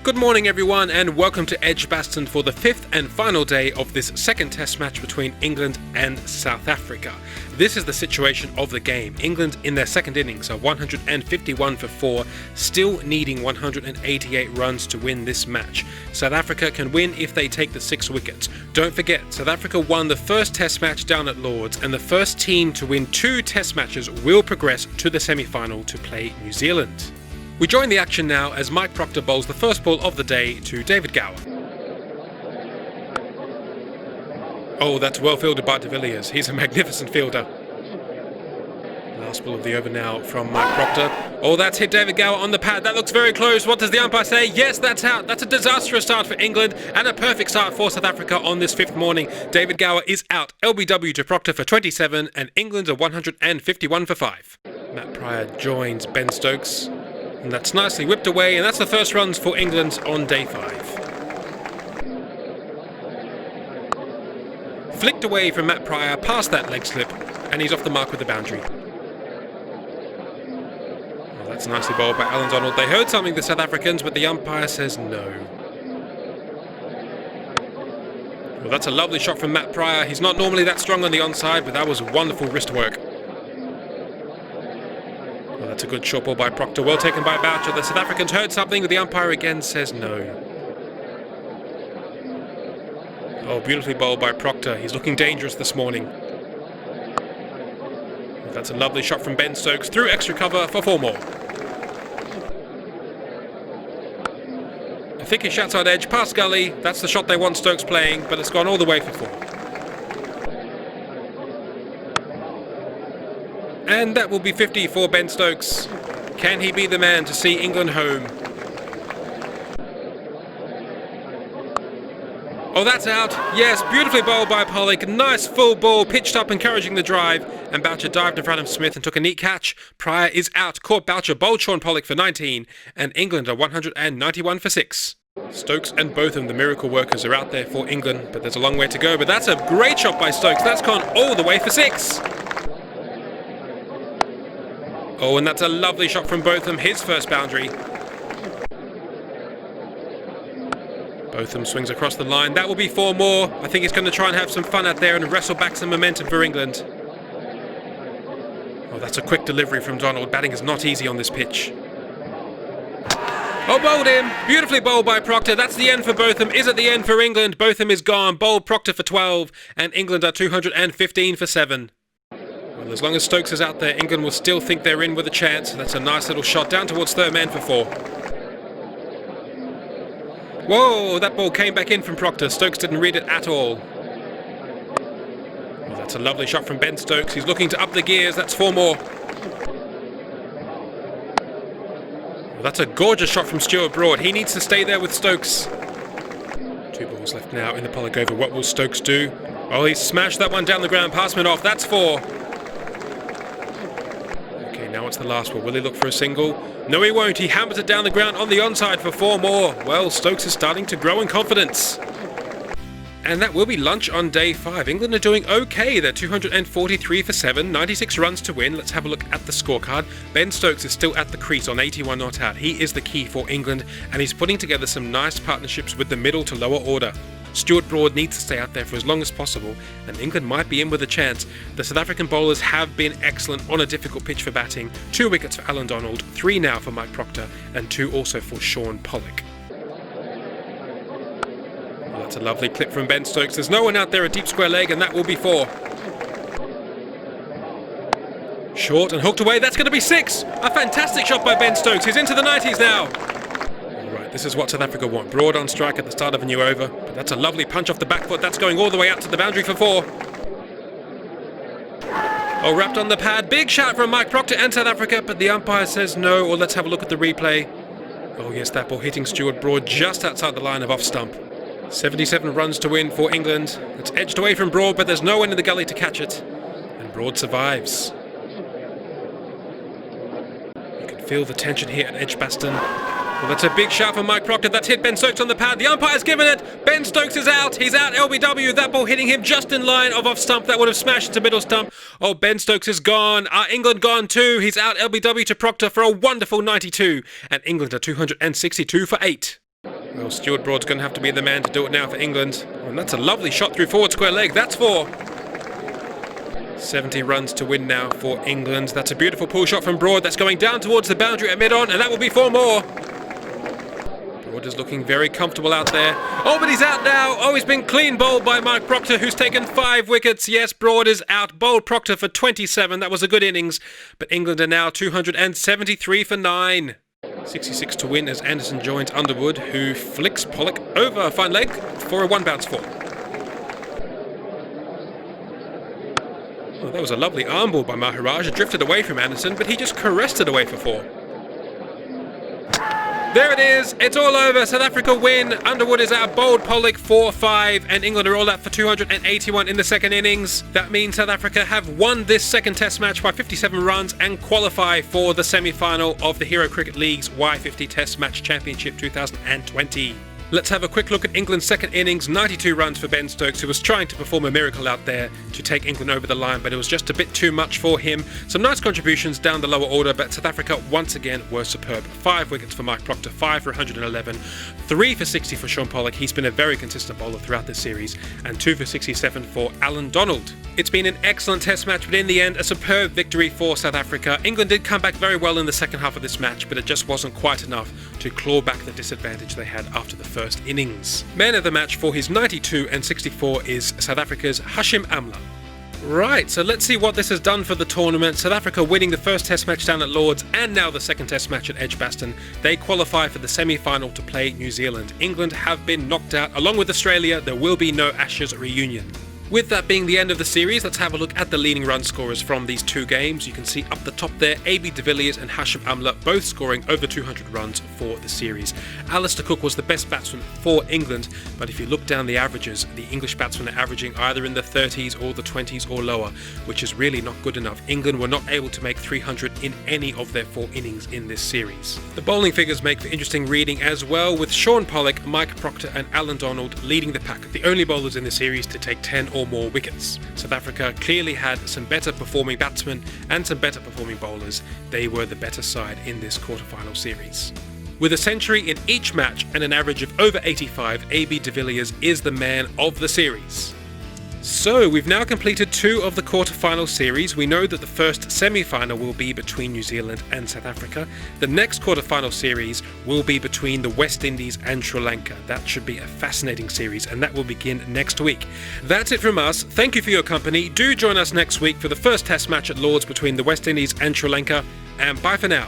Good morning everyone and welcome to Edgbaston for the fifth and final day of this second test match between England and South Africa. This is the situation of the game. England in their second innings are 151 for 4, still needing 188 runs to win this match. South Africa can win if they take the 6 wickets. Don't forget, South Africa won the first test match down at Lord's, and the first team to win 2 test matches will progress to the semi-final to play New Zealand. We join the action now as Mike Proctor bowls the first ball of the day to David Gower. Oh, that's well fielded by de Villiers. He's a magnificent fielder. Last ball of the over now from Mike Proctor. Oh, that's hit David Gower on the pad. That looks very close. What does the umpire say? Yes, that's out. That's a disastrous start for England and a perfect start for South Africa on this fifth morning. David Gower is out. LBW to Proctor for 27 and England are 151 for 5. Matt Pryor joins Ben Stokes. And that's nicely whipped away, and that's the first runs for England on day 5. Flicked away from Matt Pryor past that leg slip, and he's off the mark with the boundary. Well, that's nicely bowled by Allan Donald. They heard something, the South Africans, but the umpire says no. Well, that's a lovely shot from Matt Pryor. He's not normally that strong on the onside, but that was wonderful wrist work. Well, that's a good short ball by Proctor, well taken by Boucher. The South Africans heard something, but the umpire again says no. Oh, beautifully bowled by Proctor. He's looking dangerous this morning. Well, that's a lovely shot from Ben Stokes through extra cover for 4 more. A thickish outside edge past gully. That's the shot they want Stokes playing, but it's gone all the way for 4. And that will be 50 for Ben Stokes. Can he be the man to see England home? Oh, that's out. Yes, beautifully bowled by Pollock. Nice full ball, pitched up, encouraging the drive. And Boucher dived in front of Smith and took a neat catch. Pryor is out. Caught Boucher, bowled Shaun Pollock for 19. And England are 191 for 6. Stokes and Botham, the miracle workers, are out there for England. But there's a long way to go. But that's a great shot by Stokes. That's gone all the way for 6. Oh, and that's a lovely shot from Botham, his first boundary. Botham swings across the line. That will be 4 more. I think he's going to try and have some fun out there and wrestle back some momentum for England. Oh, that's a quick delivery from Donald. Batting is not easy on this pitch. Oh, bowled him. Beautifully bowled by Proctor. That's the end for Botham. Is it the end for England? Botham is gone. Bowled Proctor for 12. And England are 215 for 7. Well, as long as Stokes is out there, England will still think they're in with a chance. That's a nice little shot down towards third man for 4. Whoa, that ball came back in from Proctor. Stokes didn't read it at all. Well, that's a lovely shot from Ben Stokes. He's looking to up the gears. That's 4 more. Well, that's a gorgeous shot from Stuart Broad. He needs to stay there with Stokes. 2 balls left now in the Pollock over. What will Stokes do? Oh, he smashed that one down the ground. Passman off. That's 4. Now it's the last one. Will he look for a single? No, he won't. He hammers it down the ground on the onside for 4 more. Well, Stokes is starting to grow in confidence. And that will be lunch on day 5. England are doing okay. They're 243 for 7, 96 runs to win. Let's have a look at the scorecard. Ben Stokes is still at the crease on 81 not out. He is the key for England, and he's putting together some nice partnerships with the middle to lower order. Stuart Broad needs to stay out there for as long as possible, and England might be in with a chance. The South African bowlers have been excellent on a difficult pitch for batting. 2 wickets for Allan Donald, 3 now for Mike Proctor, and 2 also for Shaun Pollock. Well, that's a lovely clip from Ben Stokes. There's no one out there at deep square leg, and that will be 4. Short and hooked away. That's going to be 6. A fantastic shot by Ben Stokes. He's into the 90s now. This is what South Africa want. Broad on strike at the start of a new over. But that's a lovely punch off the back foot. That's going all the way out to the boundary for 4. Oh, wrapped on the pad. Big shout from Mike Proctor and South Africa, but the umpire says no. Or let's have a look at the replay. Oh yes, that ball hitting Stuart Broad just outside the line of off stump. 77 runs to win for England. It's edged away from Broad, but there's no one in the gully to catch it. And Broad survives. You can feel the tension here at Edgbaston. Well, that's a big shout from Mike Proctor. That's hit Ben Stokes on the pad. The umpire's given it. Ben Stokes is out. He's out. LBW. That ball hitting him just in line of off stump. That would have smashed into middle stump. Oh, Ben Stokes is gone. England gone too. He's out. LBW to Proctor for a wonderful 92. And England are 262 for 8. Well, Stuart Broad's going to have to be the man to do it now for England. And that's a lovely shot through forward square leg. That's 4. 70 runs to win now for England. That's a beautiful pull shot from Broad. That's going down towards the boundary at mid-on, and that will be 4 more. Broad is looking very comfortable out there. Oh, but he's out now. Oh, he's been clean bowled by Mike Proctor, who's taken 5 wickets. Yes, Broad is out. Bowled Proctor for 27. That was a good innings. But England are now 273 for 9. 66 to win as Anderson joins Underwood, who flicks Pollock over a fine leg for a 1 bounce 4. Oh, that was a lovely arm ball by Maharaj. It drifted away from Anderson, but he just caressed it away for 4. There it is. It's all over. South Africa win. Underwood is out. Bowled Pollock 4-5, and England are all out for 281 in the second innings. That means South Africa have won this second Test match by 57 runs and qualify for the semi-final of the Hero Cricket League's Y50 Test Match Championship 2020. Let's have a quick look at England's second innings. 92 runs for Ben Stokes, who was trying to perform a miracle out there to take England over the line, but it was just a bit too much for him. Some nice contributions down the lower order, but South Africa once again were superb. 5 wickets for Mike Proctor, 5 for 111, 3 for 60 for Sean Pollock. He's been a very consistent bowler throughout this series, and 2 for 67 for Allan Donald. It's been an excellent Test match, but in the end, a superb victory for South Africa. England did come back very well in the second half of this match, but it just wasn't quite enough to claw back the disadvantage they had after the first innings. Man of the match for his 92 and 64 is South Africa's Hashim Amla. Right, so let's see what this has done for the tournament. South Africa winning the first Test match down at Lord's and now the second Test match at Edgbaston. They qualify for the semi-final to play New Zealand. England have been knocked out. Along with Australia, there will be no Ashes reunion. With that being the end of the series, let's have a look at the leading run scorers from these 2 games. You can see up the top there, AB de Villiers and Hashim Amla both scoring over 200 runs for the series. Alistair Cook was the best batsman for England, but if you look down the averages, the English batsmen are averaging either in the 30s or the 20s or lower, which is really not good enough. England were not able to make 300 in any of their 4 innings in this series. The bowling figures make for interesting reading as well, with Sean Pollock, Mike Proctor and Allan Donald leading the pack, the only bowlers in the series to take 10 or more wickets. South Africa clearly had some better performing batsmen and some better performing bowlers. They were the better side in this quarterfinal series. With a century in each match and an average of over 85, AB de Villiers is the man of the series. So we've now completed 2 of the quarterfinal series. We know that the first semi-final will be between New Zealand and South Africa. The next quarterfinal series will be between the West Indies and Sri Lanka. That should be a fascinating series, and that will begin next week. That's it from us. Thank you for your company. Do join us next week for the first Test match at Lord's between the West Indies and Sri Lanka, and bye for now.